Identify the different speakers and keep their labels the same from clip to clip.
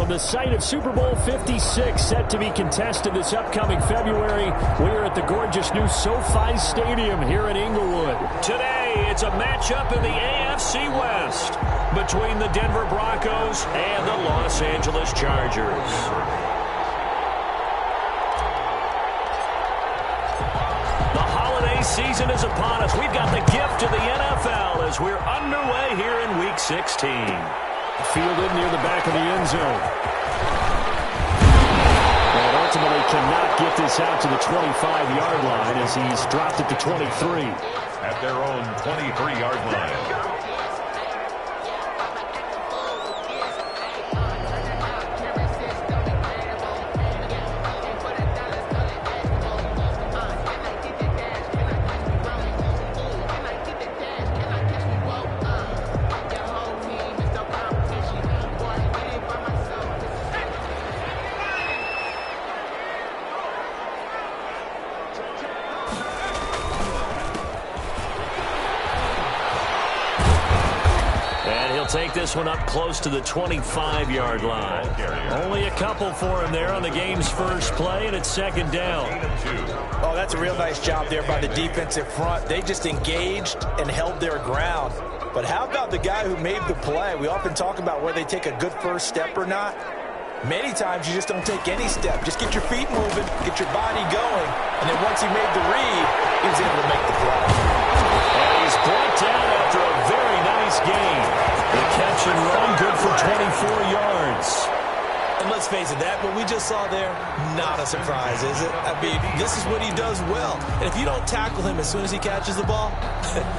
Speaker 1: From the site of Super Bowl 56, set to be contested this upcoming February, we are at the gorgeous new SoFi Stadium here in Inglewood. Today, it's a matchup in the AFC West between the Denver Broncos and the Los Angeles Chargers. The holiday season is upon us. We've got the gift of the NFL as we're underway here in Week 16. Fielded near the back of the end zone. And ultimately cannot get this out to the 25-yard line as he's dropped it to 23.
Speaker 2: At their own 23-yard line.
Speaker 1: Take this one up close to the 25-yard line. Only a couple for him there on the game's first play, and it's second down.
Speaker 3: Oh, that's a real nice job there by the defensive front. They just engaged and held their ground. But how about the guy who made the play? We often talk about whether they take a good first step or not. Many times you just don't take any step. Just get your feet moving, get your body going, and then once he made the read, he was able to make the play.
Speaker 1: And he's brought down after a very nice game. The catch and run, good for 24 yards.
Speaker 3: And let's face it, that what we just saw there, not a surprise, is it? I mean, this is what he does well. And if you don't tackle him as soon as he catches the ball,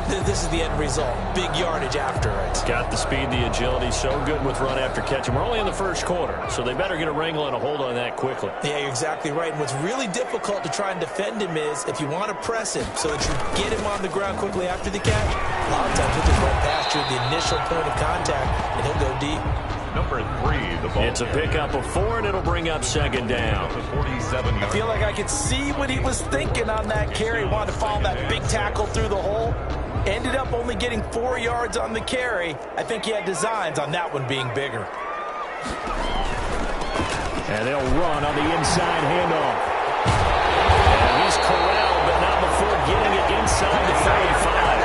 Speaker 3: this is the end result. Big yardage after it.
Speaker 1: Got the speed, the agility, so good with run after catch. And we're only in the first quarter, so they better get a wrangle and a hold on that quickly.
Speaker 3: Yeah, you're exactly right. And what's really difficult to try and defend him is if you want to press him so that you get him on the ground quickly after the catch, a lot of times he'll just run past you at the initial point of contact, and he'll go deep.
Speaker 2: Number 3, the ball.
Speaker 1: It's a pickup of 4, and it'll bring up second down.
Speaker 2: 47
Speaker 3: I feel like I could see what he was thinking on that carry. Wanted to follow that big tackle through the hole. Ended up only getting 4 yards on the carry. I think he had designs on that one being bigger.
Speaker 1: And they'll run on the inside handoff. And he's corralled, but not before getting it inside the 35.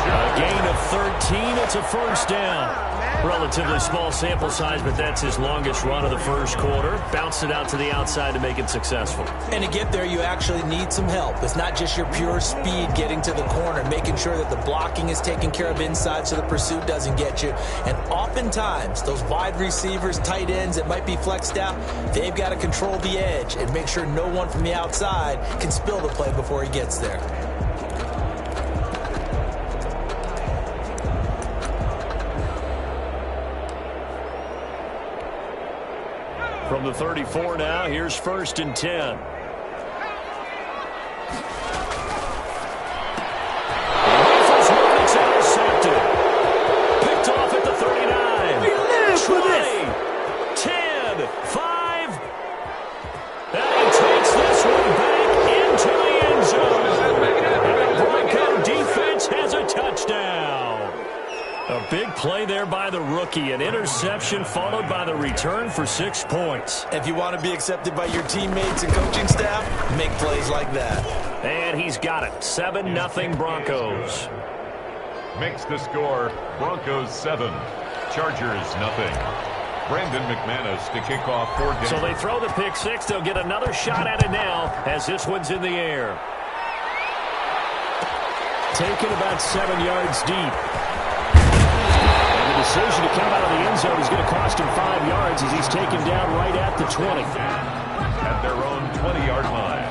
Speaker 1: A gain of 13. It's a first down. Relatively small sample size, but that's his longest run of the first quarter. Bounced it out to the outside to make it successful.
Speaker 3: And to get there, you actually need some help. It's not just your pure speed getting to the corner, making sure that the blocking is taken care of inside so the pursuit doesn't get you. And oftentimes, those wide receivers, tight ends that might be flexed out, they've got to control the edge and make sure no one from the outside can spill the play before he gets there.
Speaker 1: From the 34 now, here's first and 10. The rifle's one, it's intercepted. Picked off at the 39. 20, 10, 5. And he takes this one back into the end zone. And the Bronco defense has a touchdown. A big play there by the rookie. An interception followed by the return for 6 points.
Speaker 3: If you want to be accepted by your teammates and coaching staff, make plays like that.
Speaker 1: And he's got it. 7-0 Broncos.
Speaker 2: Makes the score Broncos 7, Chargers 0. Brandon McManus to kick off for Denver.
Speaker 1: So they throw the pick six. They'll get another shot at it now as this one's in the air. Taken about 7 yards deep. Decision to come out of the end zone is going to cost him 5 yards as he's taken down right at the 20.
Speaker 2: At their own 20-yard line.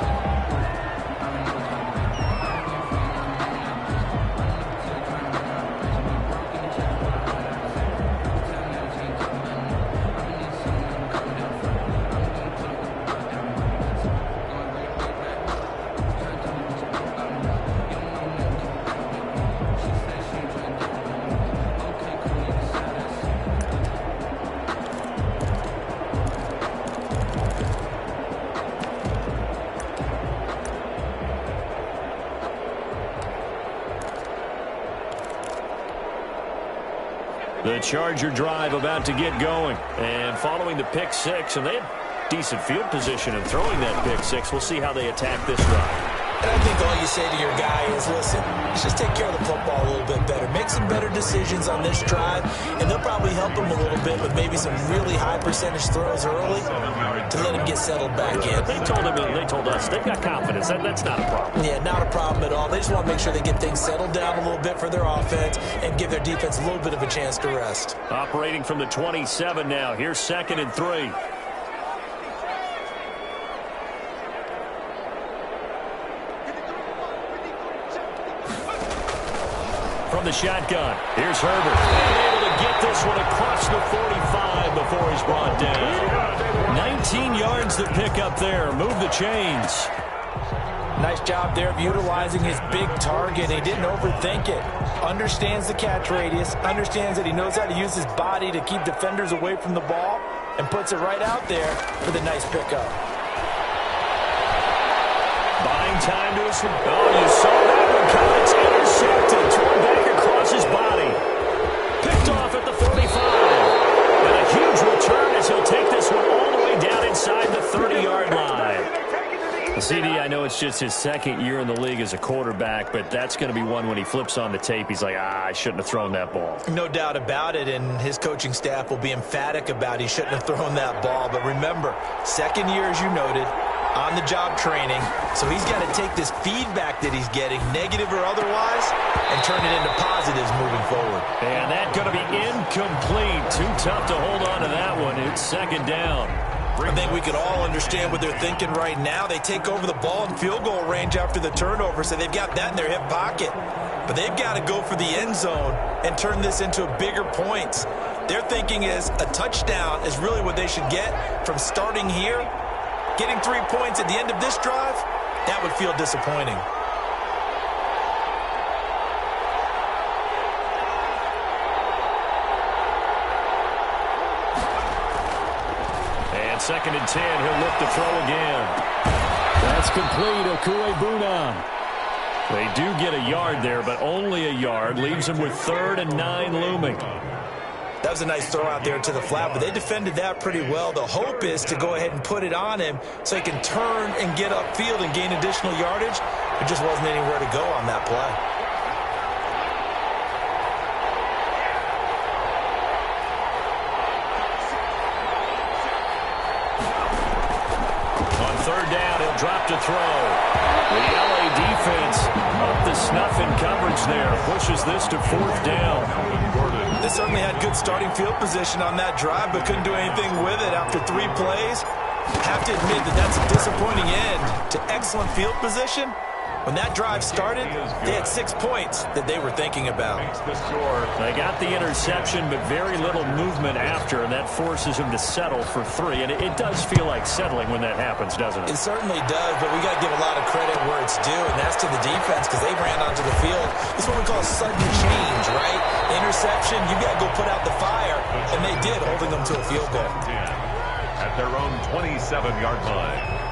Speaker 1: Charger drive about to get going. And following the pick six, and they had decent field position in throwing that pick six. We'll see how they attack this drive.
Speaker 3: And I think all you say to your guy is, listen, let's just take care of the football a little bit better. Make some better decisions on this drive, and they'll probably help him a little bit with maybe some really high percentage throws early to let him get settled back in.
Speaker 1: They told him, and they told us, they've got confidence. That's not a problem.
Speaker 3: Yeah, not a problem at all. They just want to make sure they get things settled down a little bit for their offense and give their defense a little bit of a chance to rest.
Speaker 1: Operating from the 27 now. Here's 2nd and 3. From the shotgun, here's Herbert. Able to get this one across the 45 before he's brought down. 19 yards to pick up there. Move the chains.
Speaker 3: Nice job there of utilizing his big target. He didn't overthink it. Understands the catch radius. Understands that he knows how to use his body to keep defenders away from the ball. And puts it right out there for the nice pickup.
Speaker 1: Buying time to his... Oh, you saw that one coming. It's intercepted. Thrown back across his body. Picked off at the 45. And a huge return as he'll take this one all the way down inside the 30-yard line. CD, I know it's just his 2nd year in the league as a quarterback, but that's going to be one when he flips on the tape. He's like, I shouldn't have thrown that ball.
Speaker 3: No doubt about it, and his coaching staff will be emphatic about he shouldn't have thrown that ball. But remember, 2nd year, as you noted, on-the-job training. So he's got to take this feedback that he's getting, negative or otherwise, and turn it into positives moving forward.
Speaker 1: And that's going to be incomplete. Too tough to hold on to that one. It's 2nd down.
Speaker 3: I think we can all understand what they're thinking right now. They take over the ball in field goal range after the turnover, so they've got that in their hip pocket. But they've got to go for the end zone and turn this into bigger points. Their thinking is a touchdown is really what they should get from starting here. Getting 3 points at the end of this drive, that would feel disappointing.
Speaker 1: And 2nd and 10, he'll look to throw again. That's complete, Okuegbunam. They do get a yard there, but only a yard. Leaves him with 3rd and 9 looming.
Speaker 3: That was a nice throw out there to the flat, but they defended that pretty well. The hope is to go ahead and put it on him so he can turn and get upfield and gain additional yardage. There just wasn't anywhere to go on that play.
Speaker 1: On 3rd down, he'll drop to throw. The LA defense up to snuff in coverage there. Pushes this to 4th down.
Speaker 3: They certainly had good starting field position on that drive, but couldn't do anything with it after 3 plays. Have to admit that that's a disappointing end to excellent field position. When that drive started, they had 6 points that they were thinking about.
Speaker 1: They got the interception, but very little movement after, and that forces him to settle for 3. And it does feel like settling when that happens, doesn't it?
Speaker 3: It certainly does, but we got to give a lot of credit where it's due, and that's to the defense because they ran onto the field. It's what we call a sudden change, right? Interception, you got to go put out the fire, and they did, holding them to a field goal.
Speaker 2: At their own 27-yard line.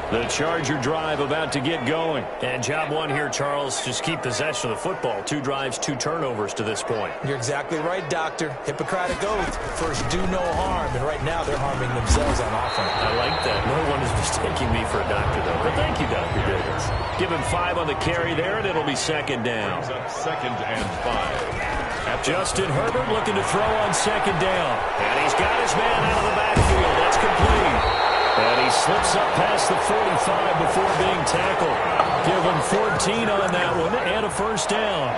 Speaker 1: The Charger drive about to get going. And job one here, Charles, just keep possession of the football. 2 drives, 2 turnovers to this point.
Speaker 3: You're exactly right, Doctor. Hippocratic oath. First, do no harm. And right now, they're harming themselves on offense.
Speaker 1: I like that. No one is mistaking me for a doctor, though. But thank you, Dr. Diggins. Give him 5 on the carry there, and it'll be 2nd down.
Speaker 2: Brings up 2nd and 5.
Speaker 1: Justin Herbert looking to throw on 2nd down. And he's got his man out of the backfield. That's complete. And he slips up past the 45 before being tackled. Give him 14 on that one and a 1st down.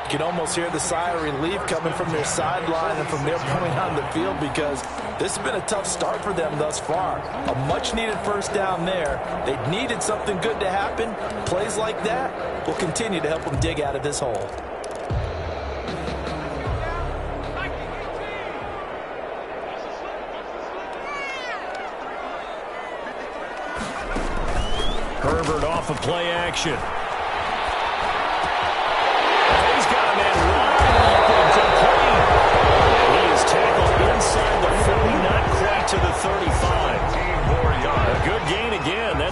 Speaker 3: You can almost hear the sigh of relief coming from their sideline and from their point on the field because this has been a tough start for them thus far. A much-needed 1st down there. They needed something good to happen. Plays like that will continue to help them dig out of this hole.
Speaker 1: Herbert off of play action. He's got a man wide open, complete. And he is tackled inside the 40, not quite to the 35.
Speaker 2: 15 more yards.
Speaker 1: A good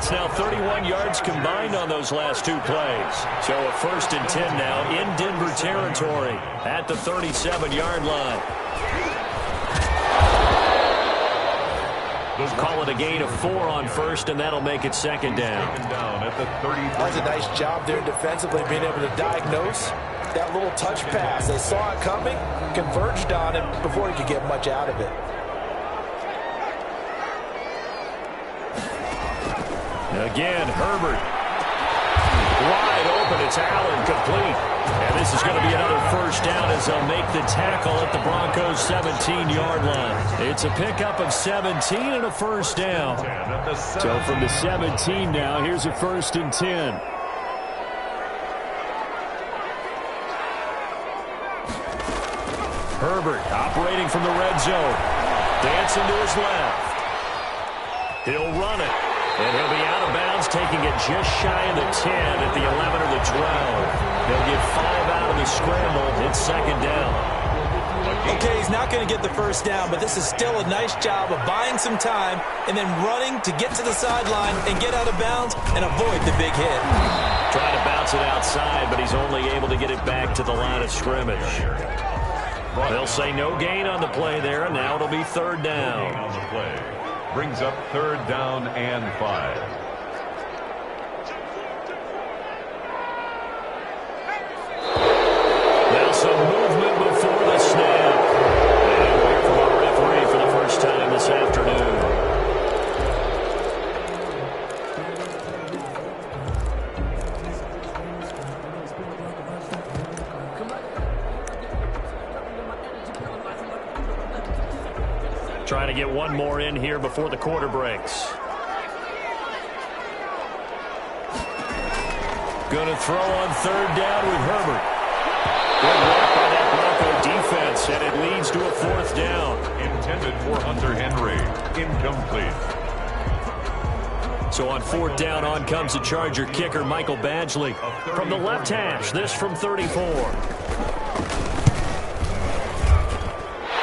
Speaker 1: It's now 31 yards combined on those last 2 plays. So a 1st and 10 now in Denver territory at the 37-yard line. We'll call it a gain of 4 on 1st, and that'll make it 2nd down.
Speaker 2: At the 33.
Speaker 3: That was a nice job there defensively, being able to diagnose that little touch pass. They saw it coming, converged on it before he could get much out of it.
Speaker 1: Again, Herbert. Wide open. It's Allen, complete. And this is going to be another 1st down as they'll make the tackle at the Broncos' 17-yard line. It's a pickup of 17 and a 1st down. So from the 17 now, here's a 1st and 10. Herbert operating from the red zone. Dancing to his left. He'll run it. And he'll be out of bounds, taking it just shy of the 10 at the 11 or the 12. They'll get 5 out of the scramble. It's 2nd down.
Speaker 3: Okay, he's not going to get the 1st down, but this is still a nice job of buying some time and then running to get to the sideline and get out of bounds and avoid the big hit.
Speaker 1: Trying to bounce it outside, but he's only able to get it back to the line of scrimmage. They'll say no gain on the play there, and now it'll be 3rd down.
Speaker 2: On the play. Brings up 3rd down and 5.
Speaker 1: Now some movement before the snap. And we'll hear from our referee for the first time this afternoon. Trying to get one more in here before the quarter breaks. Going to throw on 3rd down with Herbert. Good work by that Bronco defense, and it leads to a 4th down.
Speaker 2: Intended for Hunter Henry. Incomplete.
Speaker 1: So on 4th down, on comes the Charger kicker, Michael Badgley. From the left hash, this from 34.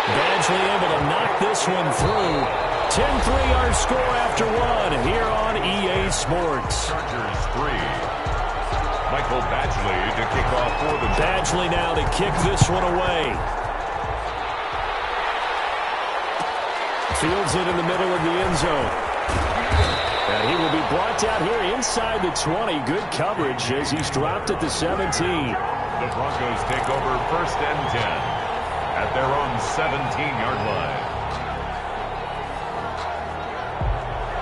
Speaker 1: Badgley able to knock this one through. 10 3-yard score after 1 here on EA Sports.
Speaker 2: Chargers 3. Michael Badgley to kick off for the Chargers.
Speaker 1: Badgley now to kick this one away. Fields it in the middle of the end zone. And he will be brought down here inside the 20. Good coverage as he's dropped at the 17.
Speaker 2: The Broncos take over 1st and 10 at their own 17-yard line.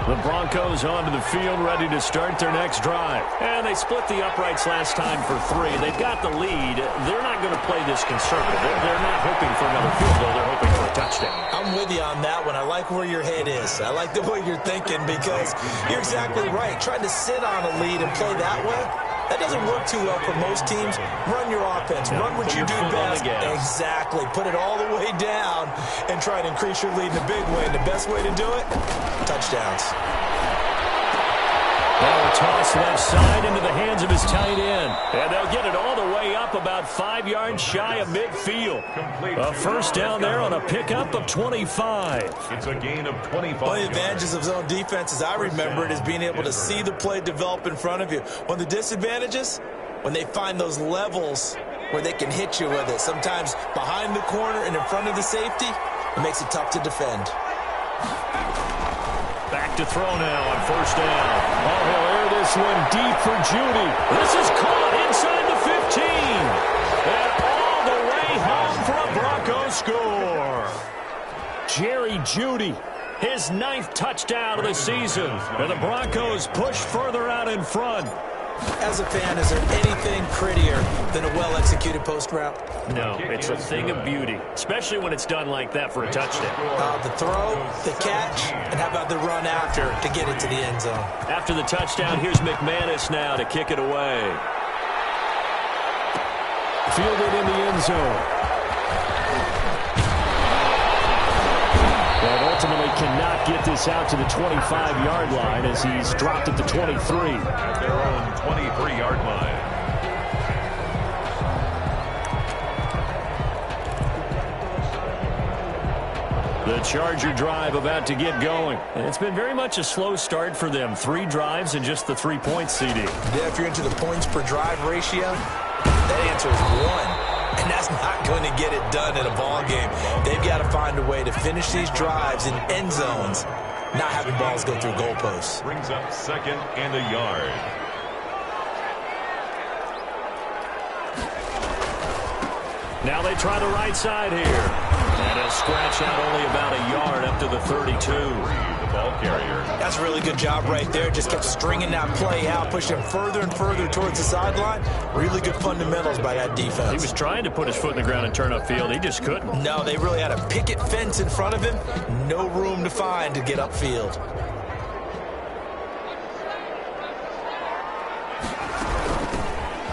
Speaker 1: The Broncos onto the field, ready to start their next drive. And they split the uprights last time for 3. They've got the lead. They're not going to play this conservative. They're not hoping for another field goal. They're hoping for a touchdown.
Speaker 3: I'm with you on that one. I like where your head is. I like the way you're thinking because you're exactly right. Trying to sit on a lead and play that way, that doesn't work too well for most teams. Run your offense. Run what you do best. Exactly. Put it all the way down and try to increase your lead in a big way. And the best way to do it, touchdowns.
Speaker 1: Now a toss left side into the hands of his tight end. And they'll get it all the way up about 5 yards shy of midfield. A 1st down there on a pickup of 25.
Speaker 2: It's a gain of 25.
Speaker 3: One of the advantages of zone defense, as I remember it, is being able to see the play develop in front of you. One of the disadvantages, when they find those levels where they can hit you with it. Sometimes behind the corner and in front of the safety, it makes it tough to defend.
Speaker 1: Back to throw now on 1st down. Oh, he'll air this one deep for Judy. This is caught inside the 15. And all the way home for a Broncos score. Jerry Judy, his 9th touchdown of the season. And the Broncos push further out in front.
Speaker 3: As a fan, is there anything prettier than a well-executed post route?
Speaker 1: No, it's a thing of beauty, especially when it's done like that for a touchdown.
Speaker 3: The throw, the catch, and how about the run after to get it to the end zone?
Speaker 1: After the touchdown, here's McManus now to kick it away. Fielded in the end zone. And ultimately cannot get this out to the 25-yard line as he's dropped at the 23.
Speaker 2: At their own 23-yard line.
Speaker 1: The Charger drive about to get going. And it's been very much a slow start for them. 3 drives and just the 3 points, CD.
Speaker 3: Yeah, if you're into the points per drive ratio, that answer is 1. And that's not going to get it done in a ball game. They've got to find a way to finish these drives in end zones, not having balls go through goalposts.
Speaker 2: Brings up 2nd and a yard.
Speaker 1: Now they try the right side here. And he'll scratch out only about a yard up to the 32.
Speaker 2: The ball carrier.
Speaker 3: That's a really good job right there. Just kept stringing that play out, pushing him further and further towards the sideline. Really good fundamentals by that defense.
Speaker 1: He was trying to put his foot in the ground and turn upfield. He just couldn't.
Speaker 3: No, they really had a picket fence in front of him. No room to find to get upfield.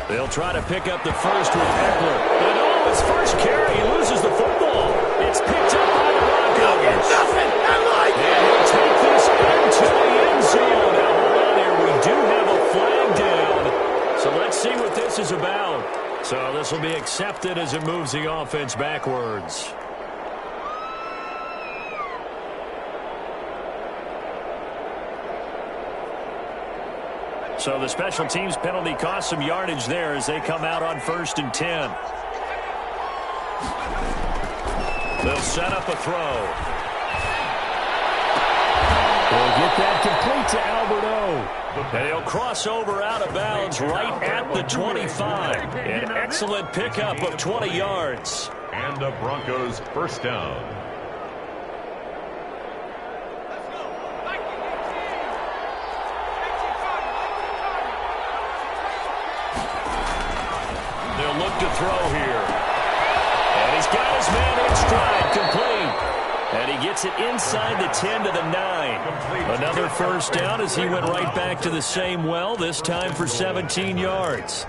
Speaker 1: They'll try to pick up the first with Eckler. And oh, his first carry, he loses the football. It's picked up by the Broncos.
Speaker 3: Nothing. I like it.
Speaker 1: And he'll take this into the end zone. Now, hold on here. We do have a flag down. So let's see what this is about. So this will be accepted as it moves the offense backwards. So the special teams penalty cost some yardage there as they come out on 1st and 10. They'll set up a throw. They'll get that complete to Alberto. And he'll cross over out of bounds right at the 25. An excellent pickup of 20 yards.
Speaker 2: And the Broncos first down.
Speaker 1: They'll look to throw here. And he's got his man in stride, complete. And he gets it inside the 10 to the 9. Another first down as he went right back to the same well, this time for 17 yards.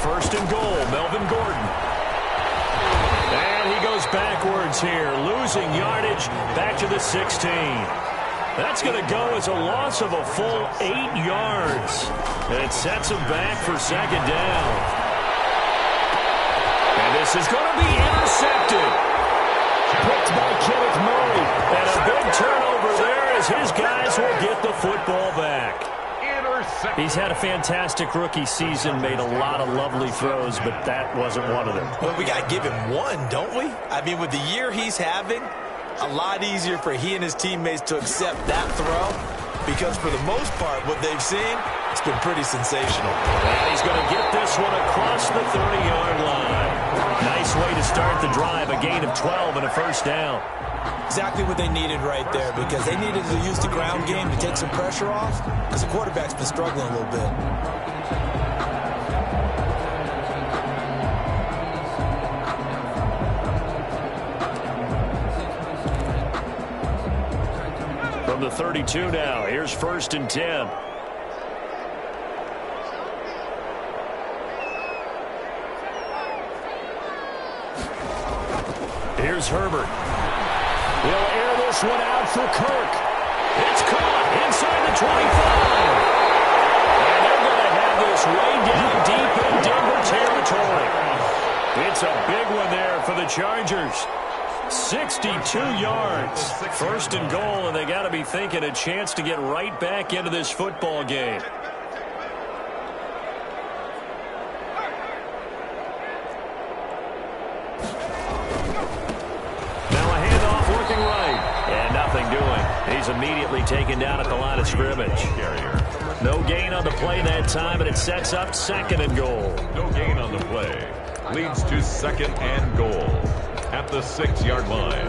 Speaker 1: First and goal, Melvin Gordon. And he goes backwards here, losing yardage back to the 16. That's going to go as a loss of a full 8 yards. And it sets him back for second down. And this is going to be intercepted. Picked by Kenneth Murray. And a big turnover there as his guys will get the football back. He's had a fantastic rookie season, made a lot of lovely throws, but that wasn't one of them.
Speaker 3: Well, we got to give him one, don't we? I mean, with the year he's having, a lot easier for he and his teammates to accept that throw because for the most part, what they've seen, it's been pretty sensational.
Speaker 1: And he's going to get this one across the 30-yard line. Nice way to start the drive, a gain of 12 and a first down.
Speaker 3: Exactly what they needed right there because they needed to use the ground game to take some pressure off because the quarterback's been struggling a little bit.
Speaker 1: From the 32 now, here's 1st and 10. Here's Herbert. He'll air this one out for Kirk. It's caught inside the 25. And they're going to have this way down deep in Denver territory. It's a big one there for the Chargers. 62 yards. 1st and goal, and they got to be thinking a chance to get right back into this football game. He's immediately taken down at the line of scrimmage. No gain on the play that time, and it sets up 2nd and goal.
Speaker 2: No gain on the play. Leads to 2nd and goal at the 6-yard line.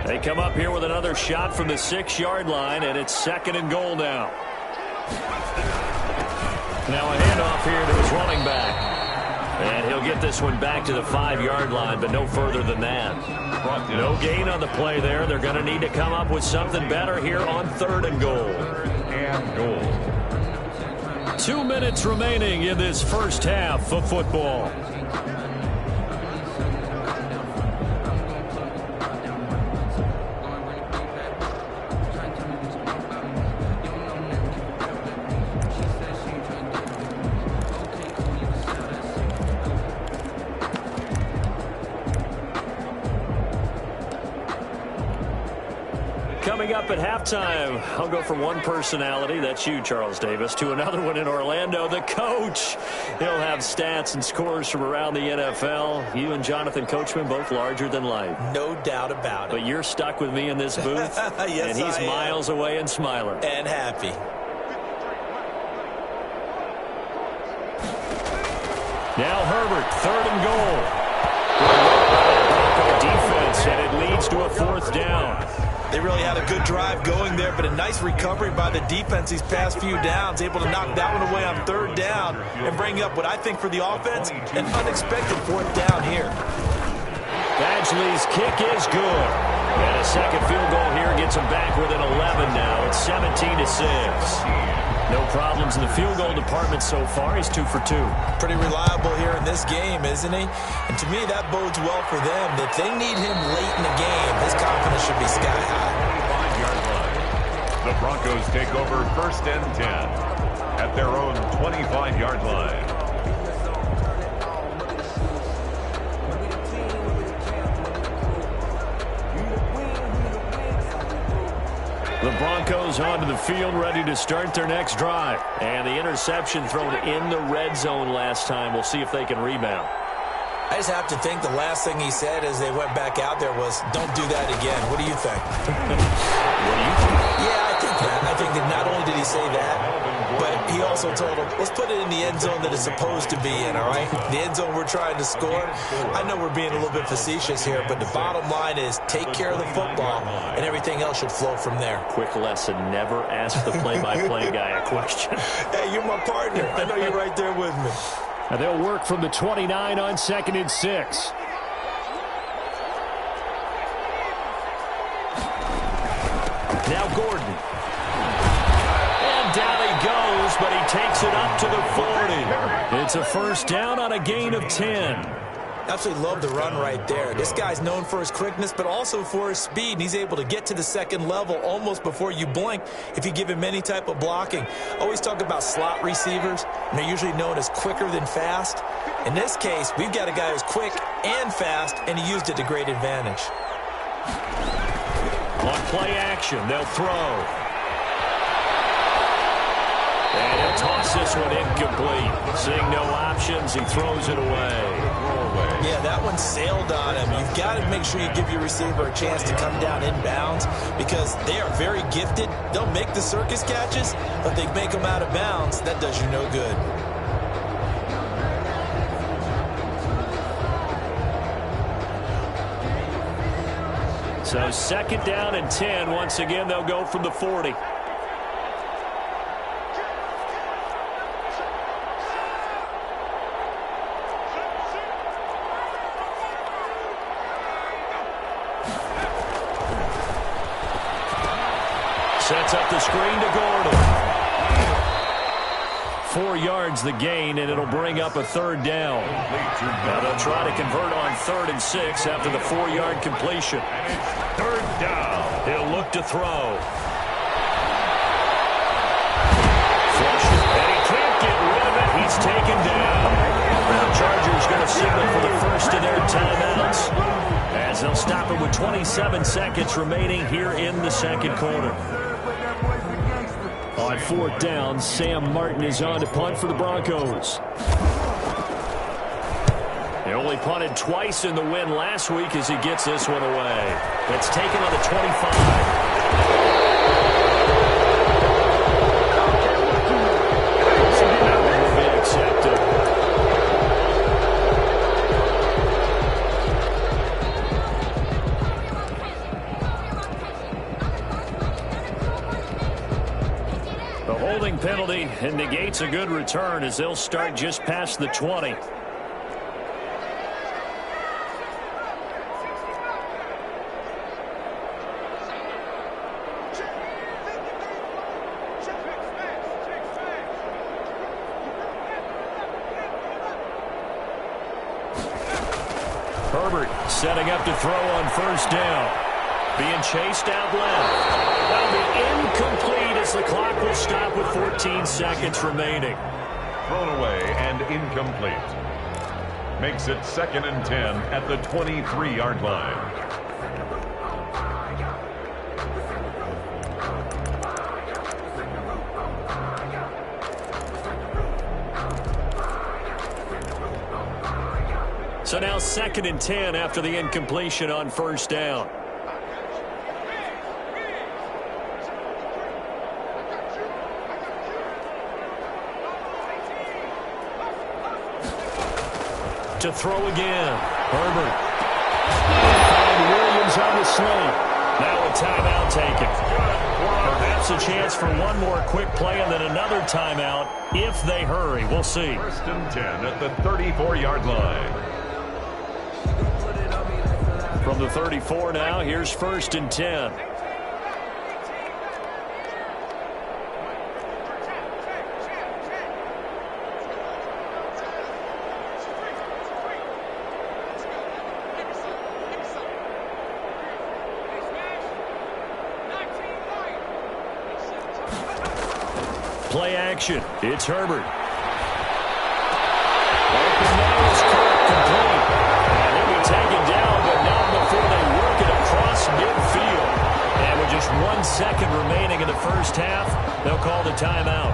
Speaker 1: They come up here with another shot from the 6-yard line, and it's 2nd and goal now. Now a handoff here to his running back. And he'll get this one back to the 5-yard line, but no further than that. No gain on the play there. They're going to need to come up with something better here on 3rd and goal.
Speaker 2: 3rd and goal.
Speaker 1: 2 minutes remaining in this first half of football. Coming up at halftime, I'll go from one personality, that's you, Charles Davis, to another one in Orlando, the coach. He'll have stats and scores from around the NFL. You and Jonathan Coachman, both larger than life.
Speaker 3: No doubt about it.
Speaker 1: But you're stuck with me in this booth,
Speaker 3: yes,
Speaker 1: and he's miles away and smiling.
Speaker 3: And happy.
Speaker 1: Now Herbert, 3rd and goal. Bronco defense, and it leads to a 4th down.
Speaker 3: They really had a good drive going there, but a nice recovery by the defense these past few downs, able to knock that one away on 3rd down and bring up what I think for the offense, an unexpected 4th down here.
Speaker 1: Badgley's kick is good. And a second field goal here gets him back within 11 now. It's 17-6. No problems in the field goal department so far. He's 2 for 2.
Speaker 3: Pretty reliable here in this game, isn't he? And to me, that bodes well for them. If they need him late in the game, his confidence should be sky high.
Speaker 2: 5-yard line. The Broncos take over 1st and 10 at their own 25-yard line.
Speaker 1: The Broncos onto the field, ready to start their next drive. And the interception thrown in the red zone last time. We'll see if they can rebound.
Speaker 3: I just have to think the last thing he said as they went back out there was, don't do that again. What do you think?
Speaker 1: What do you think?
Speaker 3: Yeah, I think that. I think that not only did he say that, but he also told him, let's put it in the end zone that it's supposed to be in, all right? The end zone we're trying to score. I know we're being a little bit facetious here, but the bottom line is take care of the football, and everything else should flow from there.
Speaker 1: Quick lesson, never ask the play-by-play guy a question.
Speaker 3: Hey, you're my partner. I know you're right there with me.
Speaker 1: Now they'll work from the 29 on 2nd and 6. Now Gordon. And down he goes, but he takes it up to the 40. It's a 1st down on a gain of 10.
Speaker 3: Absolutely love the run right there. This guy's known for his quickness, but also for his speed. And he's able to get to the 2nd level almost before you blink if you give him any type of blocking. Always talk about slot receivers, and they're usually known as quicker than fast. In this case, we've got a guy who's quick and fast, and he used it to great advantage.
Speaker 1: On play action, they'll throw. And he'll toss this one incomplete. Seeing no options, he throws it away.
Speaker 3: Yeah, that one sailed on him. You've got to make sure you give your receiver a chance to come down inbounds because they are very gifted. They'll make the circus catches, but they make them out of bounds. That does you no good.
Speaker 1: So 2nd down and 10. Once again, they'll go from the 40. Sets up the screen to Gordon. 4 yards the gain, and it'll bring up a 3rd down. Now they'll try to convert on 3rd and 6 after the 4-yard completion. 3rd down. He'll look to throw. Flush it, and he can't get rid of it. He's taken down. The Chargers going to signal for the first of their timeouts as they'll stop it with 27 seconds remaining here in the 2nd quarter. On 4th down, Sam Martin is on to punt for the Broncos. They only punted twice in the win last week as he gets this one away. It's taken on the 25. Penalty and negates a good return as they'll start just past the 20. Herbert setting up to throw on 1st down. Being chased out left. That'll be incomplete as the clock will stop with 14 seconds remaining.
Speaker 2: Thrown away and incomplete. Makes it 2nd and 10 at the 23-yard line.
Speaker 1: So now 2nd and 10 after the incompletion on first down. To throw again. Herbert. And Williams on the sling. Now a timeout taken. Perhaps a chance for one more quick play and then another timeout if they hurry. We'll see.
Speaker 2: 1st and 10 at the 34-yard line.
Speaker 1: From the 34 now, here's 1st and 10. Play action. It's Herbert. Open nose, complete. And he'll be taken down, but not before they work it across midfield. And with just 1 second remaining in the first half, they'll call the timeout.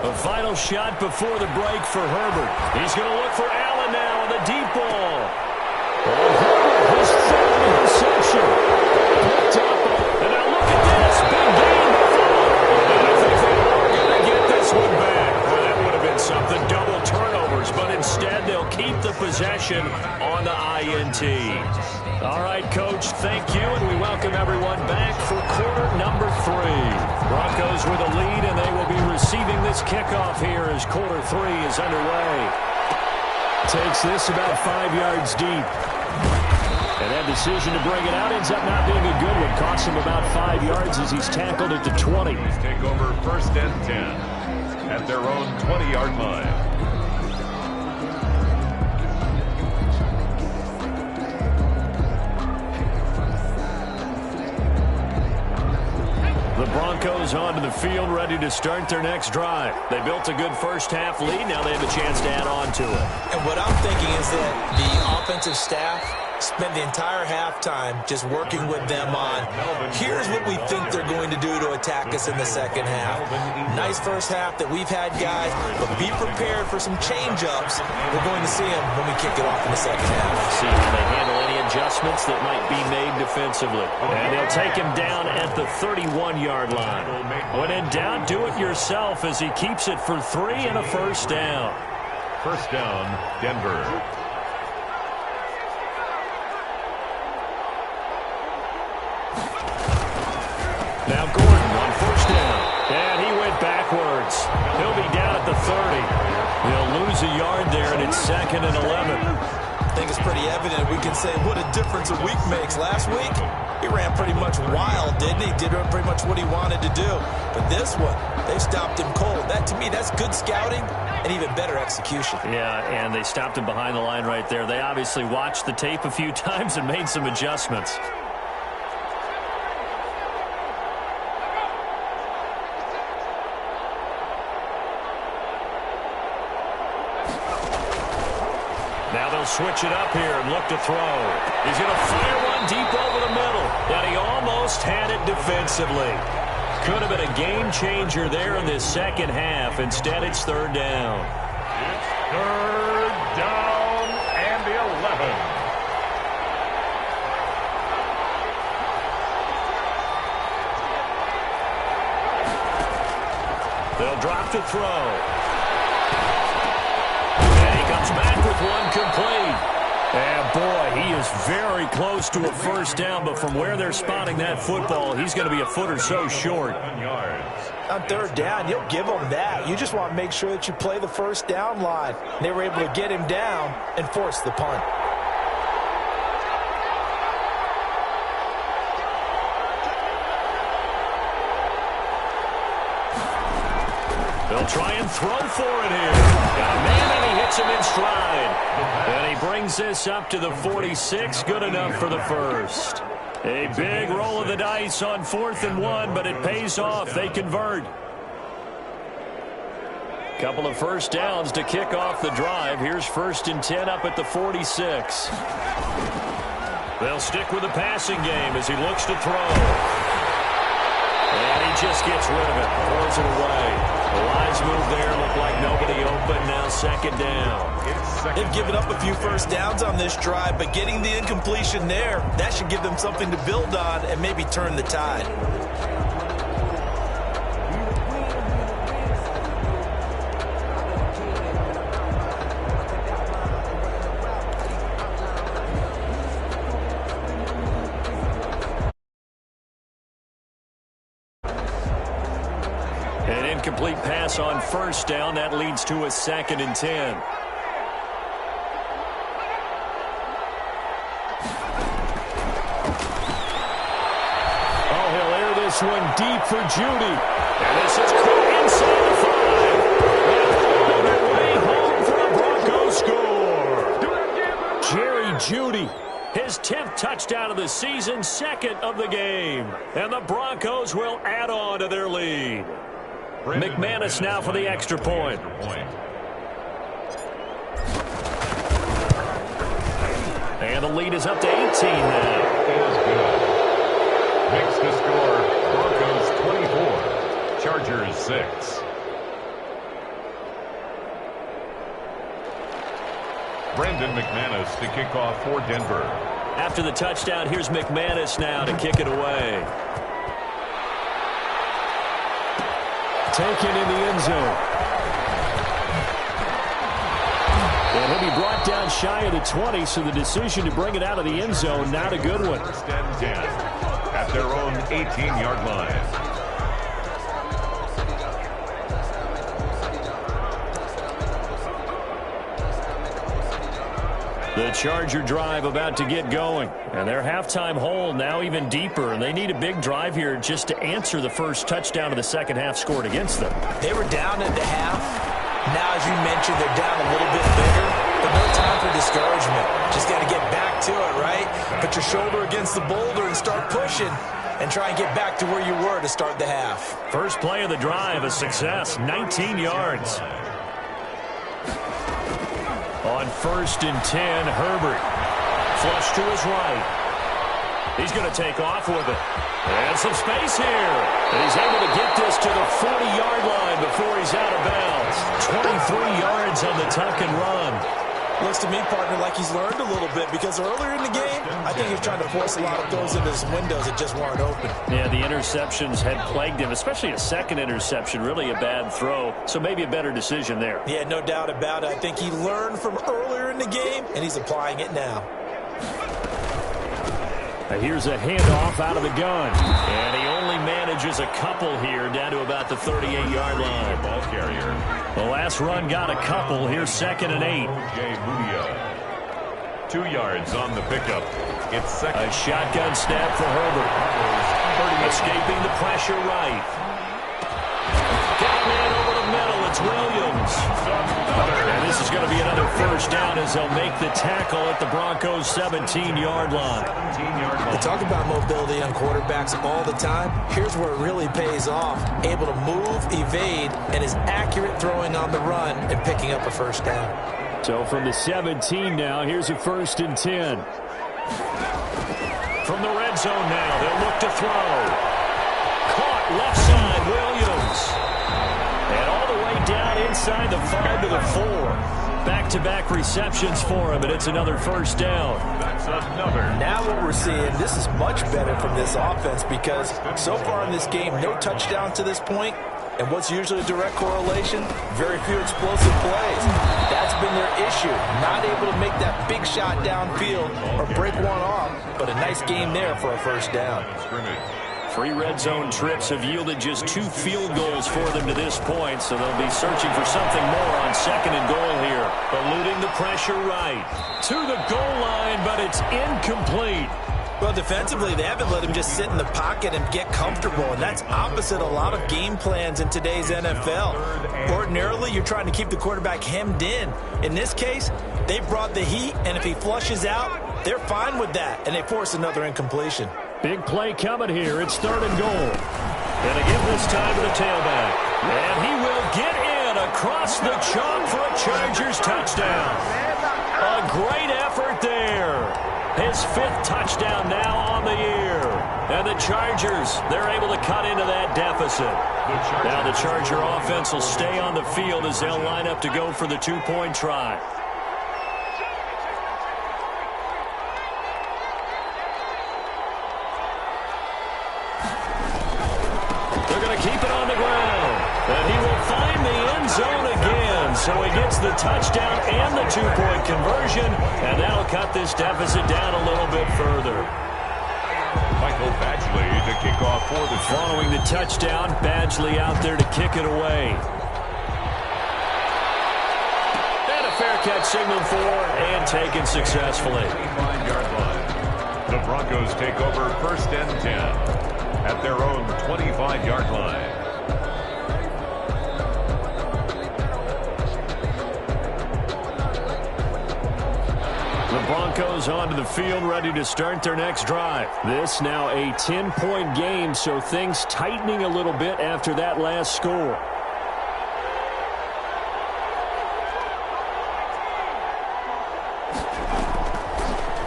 Speaker 1: A final shot before the break for Herbert. He's going to look for Allen now on the deep ball. Herbert, his third interception. Picked up. And now look at this. Big game. And I think they are going to get this one back. Well, that would have been something. Double turnovers. But instead, they'll keep the possession on the INT. All right, Coach, thank you, and we welcome everyone back for quarter number 3. Broncos with a lead, and they will be receiving this kickoff here as quarter 3 is underway. Takes this about 5 yards deep. And that decision to bring it out ends up not being a good one. Costs him about 5 yards as he's tackled at the 20.
Speaker 2: Take over 1st and 10 at their own 20-yard line.
Speaker 1: The Broncos onto the field, ready to start their next drive. They built a good first half lead. Now they have a chance to add on to it.
Speaker 3: And what I'm thinking is that the offensive staff spent the entire halftime just working with them on, here's what we think they're going to do to attack us in the second half. Nice first half that we've had, guys, but be prepared for some change-ups. We're going to see them when we kick it off in the second half.
Speaker 1: See how they handle any adjustments that might be made defensively. And they'll take him down at the 31-yard line. When in doubt, do it yourself as he keeps it for 3 and a first down.
Speaker 2: First down, Denver.
Speaker 1: Now Gordon on first down. And he went backwards. He'll be down at the 30. They'll lose a yard there, and it's 2nd and 11.
Speaker 3: I think it's pretty evident we can say what a difference a week makes. Last week, he ran pretty much wild, didn't he? Did pretty much what he wanted to do. But this one, they stopped him cold. That, to me, that's good scouting and even better execution.
Speaker 1: Yeah, and they stopped him behind the line right there. They obviously watched the tape a few times and made some adjustments. Now they'll switch it up here and look to throw. He's going to fire one deep over the middle. And he almost had it defensively. Could have been a game changer there in this second half. Instead, it's 3rd down.
Speaker 2: It's 3rd down and 11.
Speaker 1: They'll drop to throw. Comes back with one complete. And boy, he is very close to a first down, but from where they're spotting that football, he's going to be a foot or so short.
Speaker 3: On 3rd down, you'll give them that. You just want to make sure that you play the first down line. They were able to get him down and force the punt.
Speaker 1: They'll try and throw for it here. Got a man, and he hits him in stride. And he brings this up to the 46. Good enough for the first. A big roll of the dice on 4th and 1, but it pays off. They convert. Couple of first downs to kick off the drive. Here's 1st and 10 up at the 46. They'll stick with the passing game as he looks to throw. And he just gets rid of it. Throws it away. The wise move there. Looked like nobody open. Now 2nd down.
Speaker 3: They've given up a few first downs on this drive, but getting the incompletion there, that should give them something to build on and maybe turn the tide.
Speaker 1: An incomplete pass on 1st down. That leads to a 2nd and 10. Oh, he'll air this one deep for Judy. And this is caught inside the 5. And on their way home for a Broncos score. Jerry Judy. His 10th touchdown of the season, 2nd of the game. And the Broncos will add on to their lead. McManus now for the extra point. And the lead is up to 18 now.
Speaker 2: Makes the score Broncos 24, Chargers 6. Brandon McManus to kick off for Denver.
Speaker 1: After the touchdown, here's McManus now to kick it away. Taken in the end zone. And he'll be brought down shy of the 20, so the decision to bring it out of the end zone, not a good one.
Speaker 2: 1st and 10 at their own 18-yard line.
Speaker 1: The Charger drive about to get going. And their halftime hole now even deeper. And they need a big drive here just to answer the first touchdown of the 2nd half scored against them.
Speaker 3: They were down at the half. Now, as you mentioned, they're down a little bit bigger. But no time for discouragement. Just got to get back to it, right? Put your shoulder against the boulder and start pushing. And try and get back to where you were to start the half.
Speaker 1: First play of the drive, a success. 19 yards. On 1st and 10, Herbert. Flush to his right. He's going to take off with it. And some space here. And he's able to get this to the 40-yard line before he's out of bounds. 23 yards on the tuck and run.
Speaker 3: Looks to me, partner, like he's learned a little bit because earlier in the game, I think he was trying to force a lot of throws into some windows that just weren't open.
Speaker 1: Yeah, the interceptions had plagued him, especially a 2nd interception, really a bad throw. So maybe a better decision there.
Speaker 3: Yeah, no doubt about it. I think he learned from earlier in the game, and he's applying it now.
Speaker 1: Here's a handoff out of the gun. And he only manages a couple here down to about the 38-yard line.
Speaker 2: Ball carrier.
Speaker 1: The last run got a couple. Here's 2nd and 8.
Speaker 2: Jay Mudia. 2 yards on the pickup. It's 2nd.
Speaker 1: A shotgun snap for Herbert. Escaping the pressure right. Got a man over the middle. It's Williams. And this is going to be another first down as they'll make the tackle at the Broncos' 17-yard line.
Speaker 3: They talk about mobility on quarterbacks all the time. Here's where it really pays off. Able to move, evade, and is accurate throwing on the run and picking up a first down.
Speaker 1: So from the 17 now, here's a 1st and 10. From the red zone now, they'll look to throw. Caught left side, Williams. And all the way down inside the 5 to the 4. Back-to-back receptions for him, and it's another first down.
Speaker 2: That's another.
Speaker 3: Now what we're seeing, this is much better from this offense because so far in this game, no touchdowns to this point. And what's usually a direct correlation? Very few explosive plays. That's been their issue. Not able to make that big shot downfield or break one off, but a nice game there for a first down.
Speaker 2: Scrimmage.
Speaker 1: 3 red zone trips have yielded just 2 field goals for them to this point, so they'll be searching for something more on 2nd and goal here. Eluding the pressure right. To the goal line, but it's incomplete.
Speaker 3: Well, defensively, they haven't let him just sit in the pocket and get comfortable, and that's opposite a lot of game plans in today's NFL. Ordinarily, you're trying to keep the quarterback hemmed in. In this case, they brought the heat, and if he flushes out, they're fine with that, and they force another incompletion.
Speaker 1: Big play coming here. It's 3rd and goal. And again this time to the tailback. And he will get in across the chalk for a Chargers touchdown. A great effort there. His 5th touchdown now on the year. And the Chargers, they're able to cut into that deficit. Now the Charger offense will stay on the field as they'll line up to go for the 2-point try. They're going to keep it on the ground. And he will find the end zone again. So he gets the touchdown and the 2-point conversion. And that'll cut this deficit down a little bit further.
Speaker 2: Michael Badgley to kick off for the Chargers.
Speaker 1: Following the touchdown, Badgley out there to kick it away. And a fair catch signaled for and taken successfully.
Speaker 2: 25-yard line. The Broncos take over 1st and 10 at their own 25-yard line.
Speaker 1: The Broncos onto the field, ready to start their next drive. This now a 10-point game, so things tightening a little bit after that last score.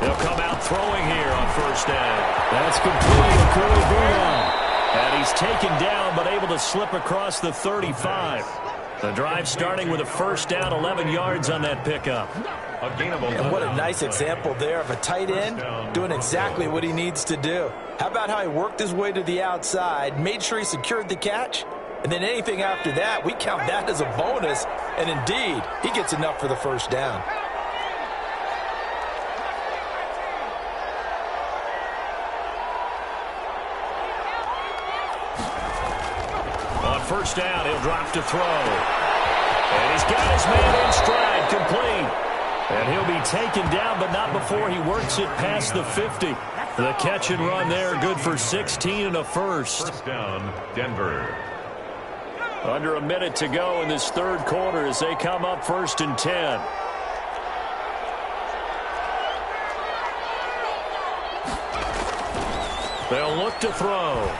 Speaker 1: They'll come out throwing here on 1st down. That's complete to Corey Burnham. And he's taken down, but able to slip across the 35. The drive starting with a 1st down, 11 yards on that pickup.
Speaker 3: And what a nice example there of a tight end doing exactly what he needs to do. How about how he worked his way to the outside, made sure he secured the catch, and then anything after that, we count that as a bonus. And indeed, he gets enough for the 1st down.
Speaker 1: On 1st down, he'll drop to throw. And he's got his man in stride, complete. And he'll be taken down, but not before he works it past the 50. The catch and run there, good for 16 and a 1st.
Speaker 2: 1st down, Denver.
Speaker 1: Under a minute to go in this 3rd quarter as they come up 1st and 10. They'll look to throw.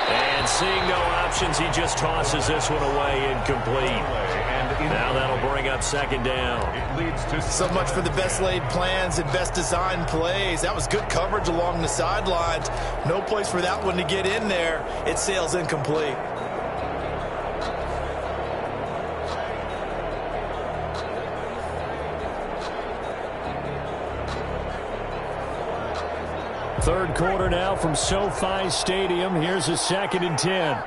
Speaker 1: And seeing no options, he just tosses this one away, incomplete. Now that'll bring up 2nd down.
Speaker 2: It leads to
Speaker 3: So much for the best laid plans and best designed plays. That was good coverage along the sidelines. No place for that one to get in there. It sails incomplete.
Speaker 1: Third quarter now from SoFi Stadium. Here's a 2nd and 10.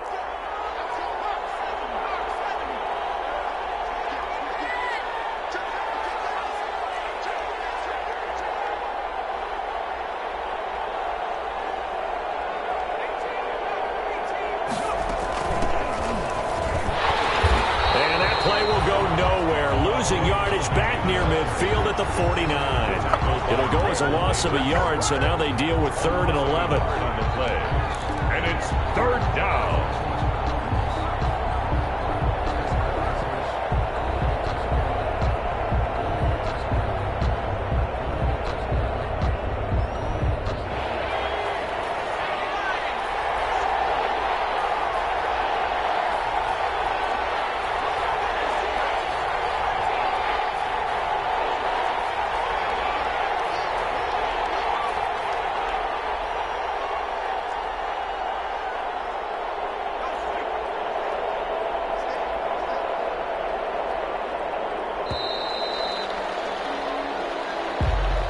Speaker 1: Yardage back near midfield at the 49. It'll go as a loss of a yard, so now they deal with 3rd and 11.
Speaker 2: on the play. And it's 3rd down.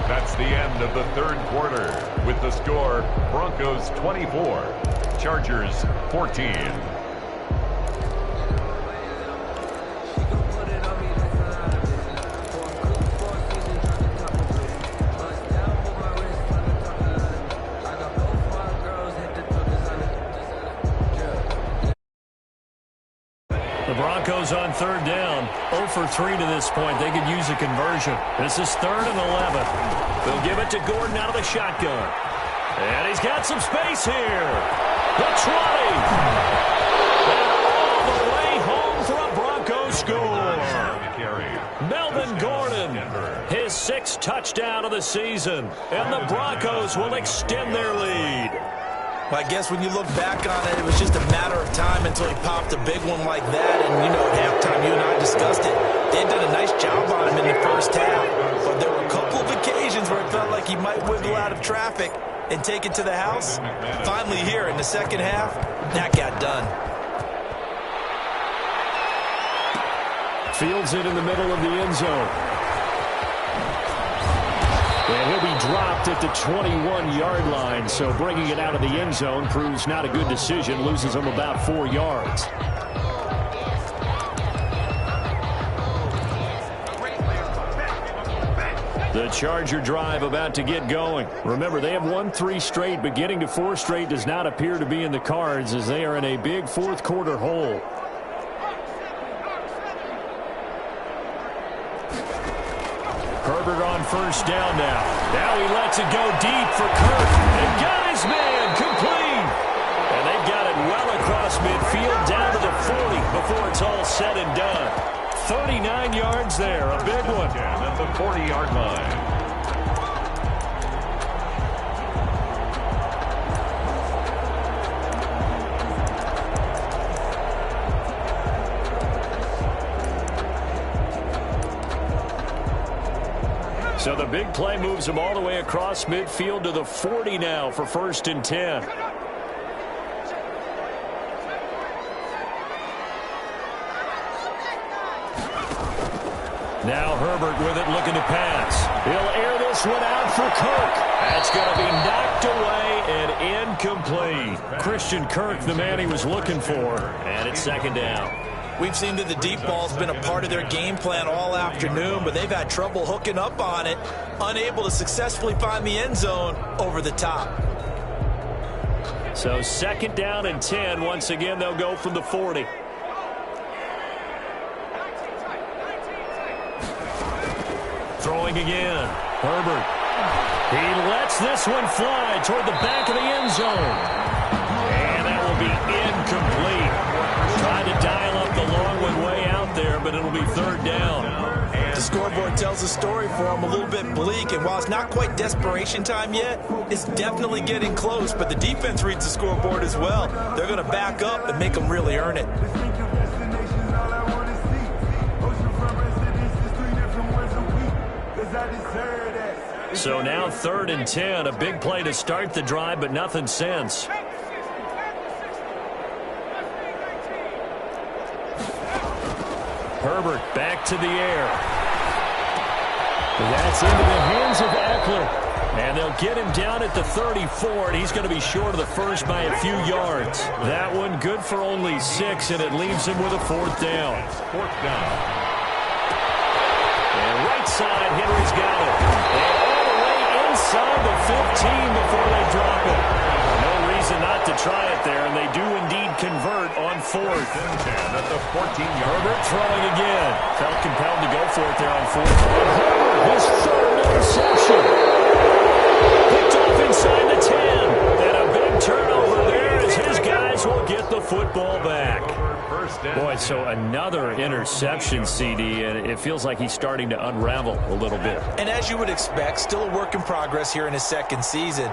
Speaker 2: That's the end of the 3rd quarter with the score Broncos 24, Chargers 14.
Speaker 1: The Broncos Broncos on third down. 0 for 3 to this point. They could use a conversion. This is 3rd and 11. They'll give it to Gordon out of the shotgun. And he's got some space here. The 20. And all the way home for a Broncos score. Melvin Gordon, his 6th touchdown of the season. And the Broncos will extend their lead.
Speaker 3: Well, I guess when you look back on it, it was just a matter of time until he popped a big one like that. And, you know, at halftime, you and I discussed it. They'd done a nice job on him in the first half. But there were a couple of occasions where it felt like he might wiggle out of traffic and take it to the house. Finally here in the second half, that got done.
Speaker 1: Fields it in the middle of the end zone. And he'll be dropped at the 21-yard line, so bringing it out of the end zone proves not a good decision, loses him about 4 yards. The Charger drive about to get going. Remember, they have won 3 straight, but getting to 4 straight does not appear to be in the cards as they are in a big fourth-quarter hole. Herbert on first down now. Now he lets it go deep for Kirk. And got his man complete. And they've got it well across midfield down to the 40 before it's all said and done. 39 yards there, a big one.
Speaker 2: At the 40-yard line.
Speaker 1: So the big play moves him all the way across midfield to the 40 now for 1st and 10. Now Herbert with it, looking to pass. He'll air this one out for Kirk. That's going to be knocked away and incomplete. Christian Kirk, the man he was looking for, and it's 2nd down.
Speaker 3: We've seen that the deep ball's been a part of their game plan all afternoon, but they've had trouble hooking up on it, unable to successfully find the end zone over the top.
Speaker 1: So 2nd down and 10. Once again, they'll go from the 40. Throwing again. Herbert. He lets this one fly toward the back of the end zone. And that will be incomplete. Trying to dial up the long one way out there, but it'll be 3rd down.
Speaker 3: The scoreboard tells a story for him, a little bit bleak, and while it's not quite desperation time yet, it's definitely getting close, but the defense reads the scoreboard as well. They're going to back up and make them really earn it.
Speaker 1: So now 3rd and 10, a big play to start the drive, but nothing since. Herbert back to the air. That's into the hands of Eckler. And they'll get him down at the 34, and he's going to be short of the first by a few yards. That one good for only 6, and it leaves him with a 4th down.
Speaker 2: 4th down.
Speaker 1: And right side, Henry's got it. And all the way inside the 15 before they drop it. No reason not to try it there, and they do indeed convert on 4th.
Speaker 2: At the 14-yard.
Speaker 1: Herbert throwing again. Felt compelled to go for it there on 4th. Herbert, his 3rd interception. Picked off inside the 10. And a big turnover there as his guys will get the football back. Boy, so another interception, CD, and it feels like he's starting to unravel a little bit.
Speaker 3: And as you would expect, still a work in progress here in his 2nd season.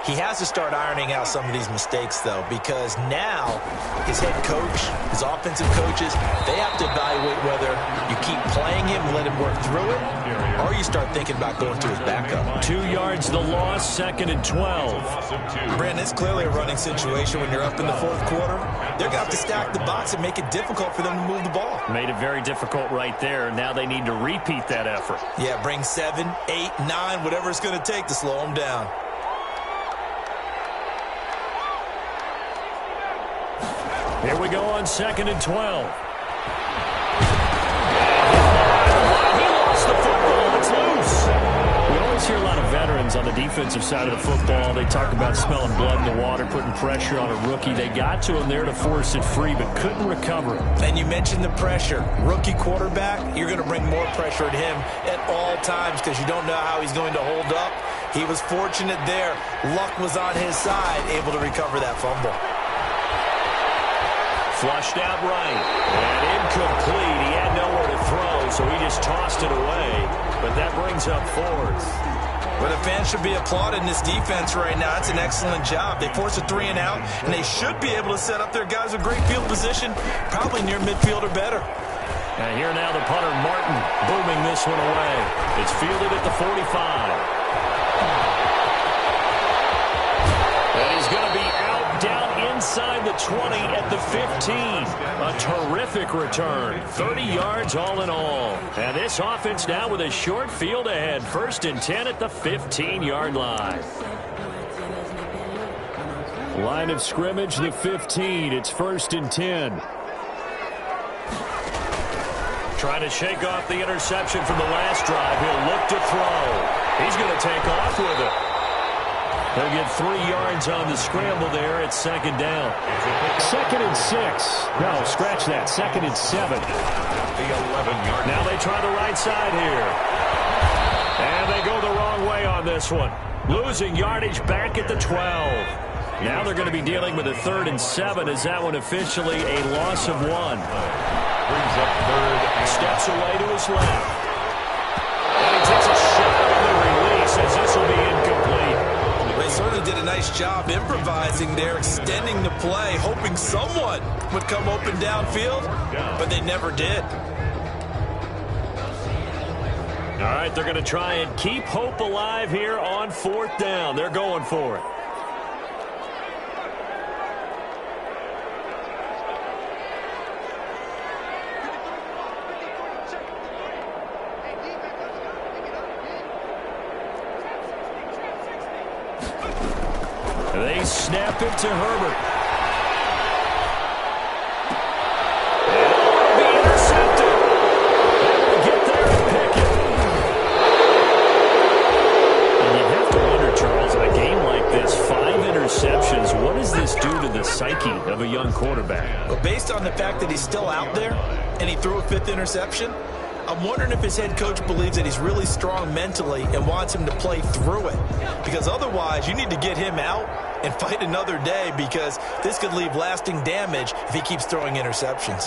Speaker 3: He has to start ironing out some of these mistakes, though, because now his head coach, his offensive coaches, they have to evaluate whether you keep playing him, let him work through it, or you start thinking about going to his backup.
Speaker 1: 2 yards the loss, 2nd and 12.
Speaker 3: Brandon, it's clearly a running situation when you're up in the 4th quarter. They're going to have to stack the box and make it difficult for them to move the ball.
Speaker 1: Made it very difficult right there. Now they need to repeat that effort.
Speaker 3: Yeah, bring 7, 8, 9, whatever it's going to take to slow them down.
Speaker 1: Here we go on 2nd and 12. He lost the football. It's loose. We always hear a lot of veterans on the defense offensive side of the football. They talk about smelling blood in the water, putting pressure on a rookie. They got to him there to force it free, but couldn't recover.
Speaker 3: And you mentioned the pressure. Rookie quarterback, you're going to bring more pressure at him at all times because you don't know how he's going to hold up. He was fortunate there. Luck was on his side, able to recover that fumble.
Speaker 1: Flushed out right. And incomplete. He had nowhere to throw, so he just tossed it away. But that brings up fourth.
Speaker 3: But the fans should be applauding this defense right now. It's an excellent job. They force a 3-and-out, and they should be able to set up their guys with great field position, probably near midfield or better.
Speaker 1: And here now the punter, Martin, booming this one away. It's fielded at the 45. And he's going to be out down inside the 20 at the 15. A terrific return. 30 yards all in all. And this offense now with a short field ahead. 1st and 10 at the 15-yard line. Line of scrimmage, the 15. It's 1st and 10. Trying to shake off the interception from the last drive. He'll look to throw. He's going to take off with it. He'll get 3 yards on the scramble there at 2nd down. 2nd and 6. No, scratch that. 2nd and 7.
Speaker 2: The 11-yard.
Speaker 1: Now they try the right side here. And they go the wrong way on this one. Losing yardage back at the 12. Now they're going to be dealing with a 3rd and 7. Is that one officially a loss of 1?
Speaker 2: Brings up 3rd.
Speaker 1: Steps away to his left. And he takes a shot on the release as this will be incomplete.
Speaker 3: They certainly did a nice job improvising there, extending the play, hoping someone would come open downfield, but they never did.
Speaker 1: All right, they're going to try and keep hope alive here on 4th down. They're going for it. They snap it to Herbert. And it'll be intercepted. They'll get there and pick it. And you have to wonder, Charles, in a game like this, 5 interceptions, what does this do to the psyche of a young quarterback?
Speaker 3: But based on the fact that he's still out there and he threw a 5th interception, I'm wondering if his head coach believes that he's really strong mentally and wants him to play through it. Because otherwise, you need to get him out and fight another day because this could leave lasting damage if he keeps throwing interceptions.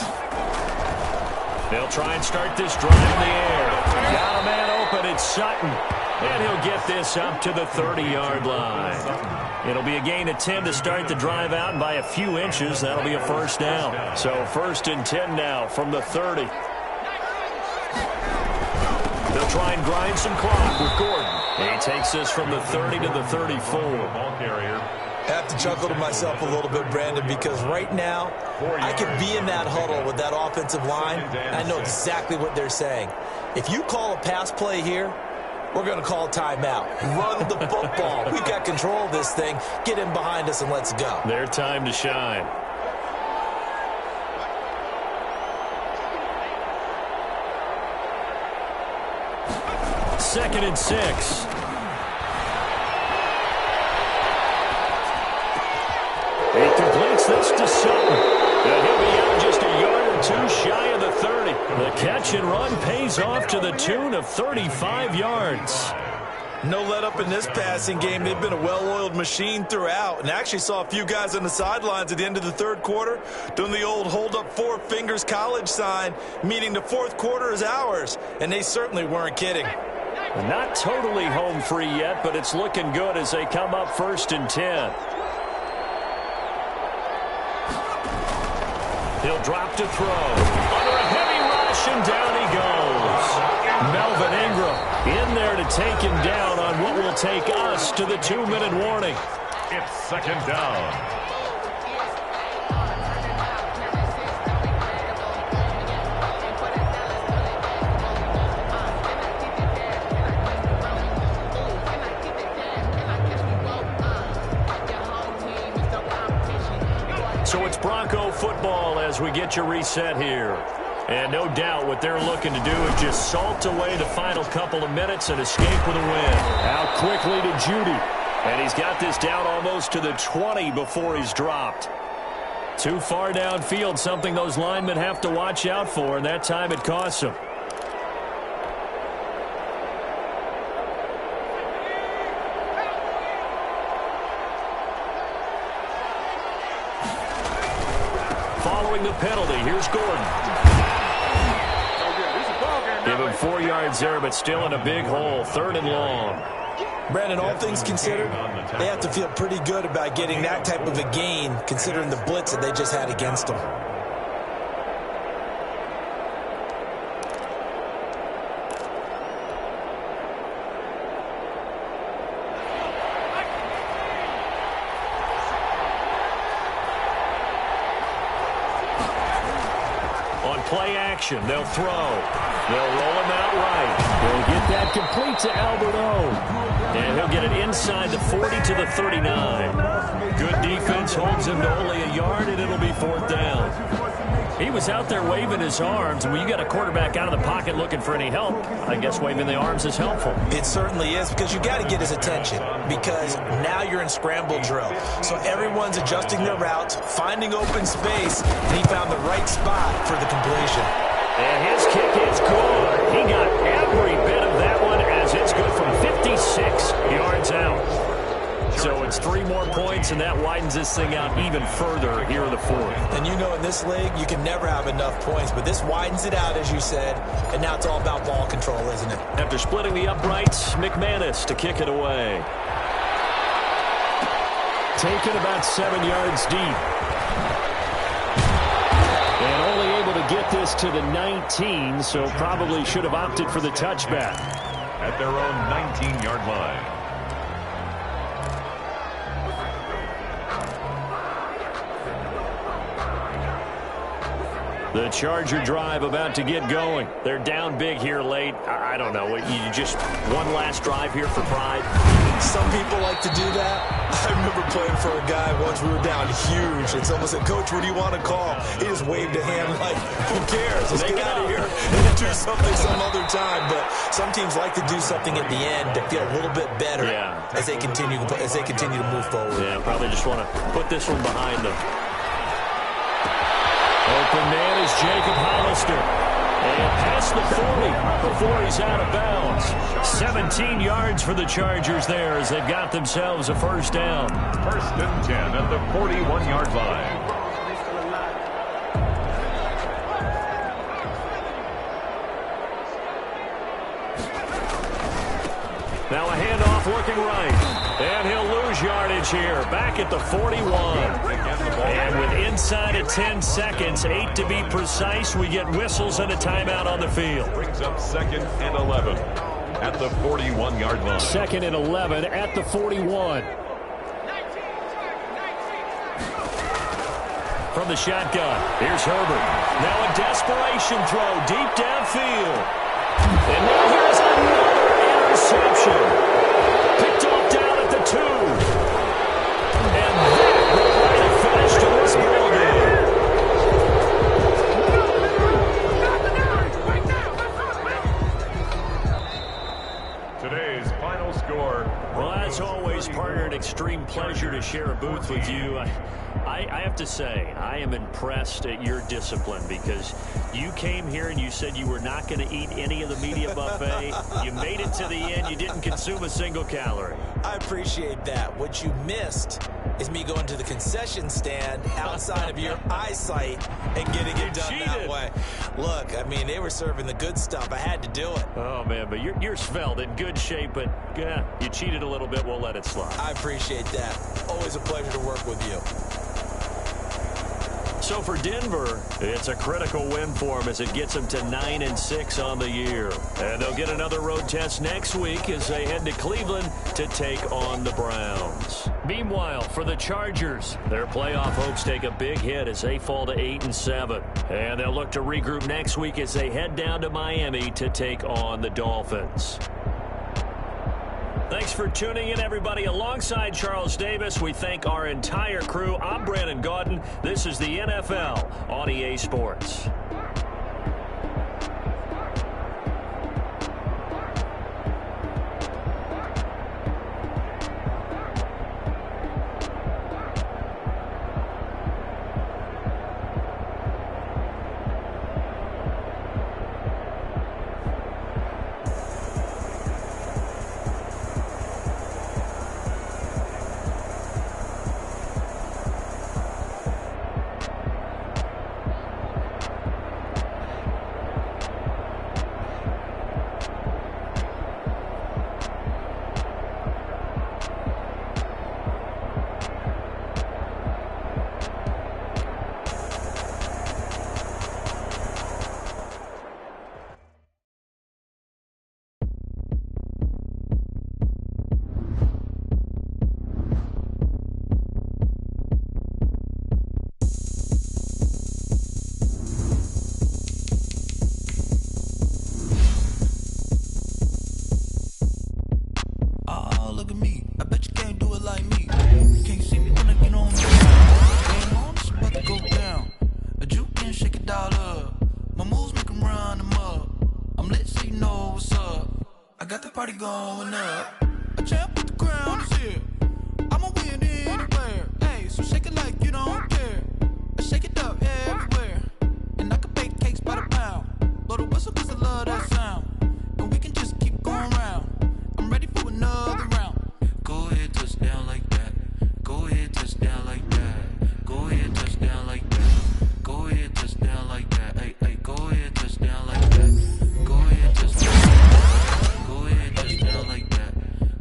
Speaker 1: They'll try and start this drive in the air. Got a man open. It's Sutton. And he'll get this up to the 30-yard line. It'll be a gain of 10 to start the drive out, and by a few inches, that'll be a 1st down. So 1st and 10 now from the 30. They'll try and grind some clock with Gordon. He takes this from the 30 to the 34.
Speaker 2: Ball carrier.
Speaker 3: I have to chuckle to myself a little bit, Brandon, because right now I could be in that huddle with that offensive line. I know exactly what they're saying. If you call a pass play here, we're going to call a timeout. Run the football. We've got control of this thing. Get in behind us and let's go.
Speaker 1: Their time to shine. Second and 6. He completes this to Sutton. And he'll be out just a yard or 2 shy of the 30. The catch and run pays off to the tune of 35 yards.
Speaker 3: No let up in this passing game. They've been a well-oiled machine throughout. And I actually saw a few guys on the sidelines at the end of the 3rd quarter doing the old hold up 4 fingers college sign, meaning the 4th quarter is ours. And they certainly weren't kidding.
Speaker 1: Not totally home free yet, but it's looking good as they come up 1st and 10. He'll drop to throw. Under a heavy rush, and down he goes. Melvin Ingram in there to take him down on what will take us to the 2-minute warning.
Speaker 2: It's 2nd down.
Speaker 1: So it's Bronco football as we get you reset here. And no doubt what they're looking to do is just salt away the final couple of minutes and escape with a win. Out quickly to Judy. And he's got this down almost to the 20 before he's dropped. Too far downfield, something those linemen have to watch out for, and that time it costs them. Following the penalty, here's Gordon. Give him 4 yards there, but still in a big hole, 3rd and long.
Speaker 3: Brandon, all things considered, they have to feel pretty good about getting that type of a gain, considering the blitz that they just had against them.
Speaker 1: On play action, they'll throw. They'll roll him out right. They'll get that complete to Albert O. And he'll get it inside the 40 to the 39. Good defense holds him to only a yard, and it'll be 4th down. He was out there waving his arms. When you got a quarterback out of the pocket looking for any help, I guess waving the arms is helpful.
Speaker 3: It certainly is, because you got to get his attention, because now you're in scramble drill. So everyone's adjusting their routes, finding open space, and he found the right spot for the completion.
Speaker 1: And his kick is good. He got every bit of that one, as it's good from 56 yards out. So it's 3 more points, and that widens this thing out even further here in the 4th.
Speaker 3: And you know, in this league, you can never have enough points, but this widens it out, as you said, and now it's all about ball control, isn't it?
Speaker 1: After splitting the uprights, McManus to kick it away. Taken about 7 yards deep. And only able to get this to the 19, so probably should have opted for the touchback.
Speaker 2: At their own 19-yard line.
Speaker 1: The Charger drive about to get going. They're down big here late. I don't know. You just one last drive here for pride?
Speaker 3: Some people like to do that. I remember playing for a guy once. We were down huge. It's almost like, Coach, what do you want to call? He just waved a hand like, who cares? Let's get out of here and do something some other time. But some teams like to do something at the end to feel a little bit better as they continue to move forward.
Speaker 1: Yeah, probably just want to put this one behind them. Open man is Jacob Hollister. And past the 40 before he's out of bounds. 17 yards for the Chargers there as they've got themselves a 1st down.
Speaker 2: 1st and 10 at the 41-yard line.
Speaker 1: Now a handoff looking right. And he'll lose yardage here. Back at the 41. And with inside of 10 seconds, 8 to be precise, we get whistles and a timeout on the field.
Speaker 2: Brings up 2nd and 11 at the 41-yard line.
Speaker 1: 2nd and 11 at the 41. From the shotgun, here's Herbert. Now a desperation throw deep downfield. And now here's another interception. Picked off down at the 2. And that will write a finish to this ball
Speaker 2: game. Today's final score.
Speaker 1: Well, as always, partner, an extreme pleasure to share a booth with you. I have to say, I am impressed at your discipline, because you came here and you said you were not going to eat any of the media buffet. You made it to the end. You didn't consume a single calorie.
Speaker 3: I appreciate that. What you missed is me going to the concession stand outside of your eyesight and getting it done that way. Look, I mean, they were serving the good stuff. I had to do it.
Speaker 1: Oh, man, but you're svelte, in good shape, but you cheated a little bit. We'll let it slide.
Speaker 3: I appreciate that. Always a pleasure to work with you.
Speaker 1: So for Denver, it's a critical win for them as it gets them to 9-6 on the year. And they'll get another road test next week as they head to Cleveland to take on the Browns. Meanwhile, for the Chargers, their playoff hopes take a big hit as they fall to 8-7. And they'll look to regroup next week as they head down to Miami to take on the Dolphins. Thanks for tuning in, everybody. Alongside Charles Davis, we thank our entire crew. I'm Brandon Gaudin. This is the NFL on EA Sports.
Speaker 4: what's up? I got the party going up. A champ with the crown is here. I'ma win anywhere. Hey, so shake it like you don't care. I shake it up everywhere. And I can bake cakes by the pound. Blow the whistle 'cause I love that sound. And we can just keep going round. I'm ready for another round. Go ahead, touch down like that. Go ahead, touch down like that. Go ahead, touch down like that. Go ahead, touch down like that. Hey, hey, go ahead, touch down like that. Go ahead, touch down like that. Go ahead, touch down like that.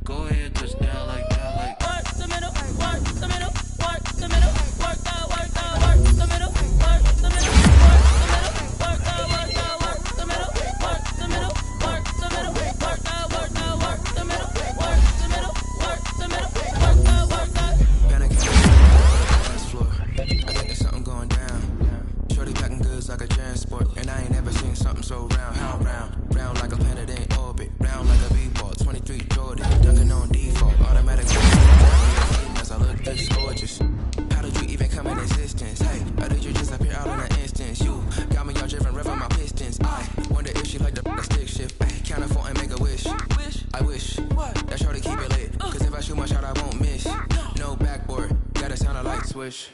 Speaker 4: Go ahead, touch down like that. Like work the middle, work the middle, work the middle, work that, work that, work the middle, work the middle, work the middle, work that, work that, work the middle, work the middle, work the middle, work that, work that, work the middle, work the middle, work the middle, work that, work that.
Speaker 5: Panic on the dance floor. I think there's something going down. Shorty packing goods like a transport, and I ain't never seen something so round. How round? Round like a planet in orbit. Round like a b-ball. 23 Jordan, dunking on default. Automatic as I look this gorgeous. How did you even come in existence? Hey, or did you just appear out in an instance? You got me all driven, revving my pistons. I wonder if she like the stick shift. Ay, count a 4 and make a wish. I wish that shorty keep it lit. 'Cause if I shoot my shot, I won't miss. No backboard, gotta sound a light switch.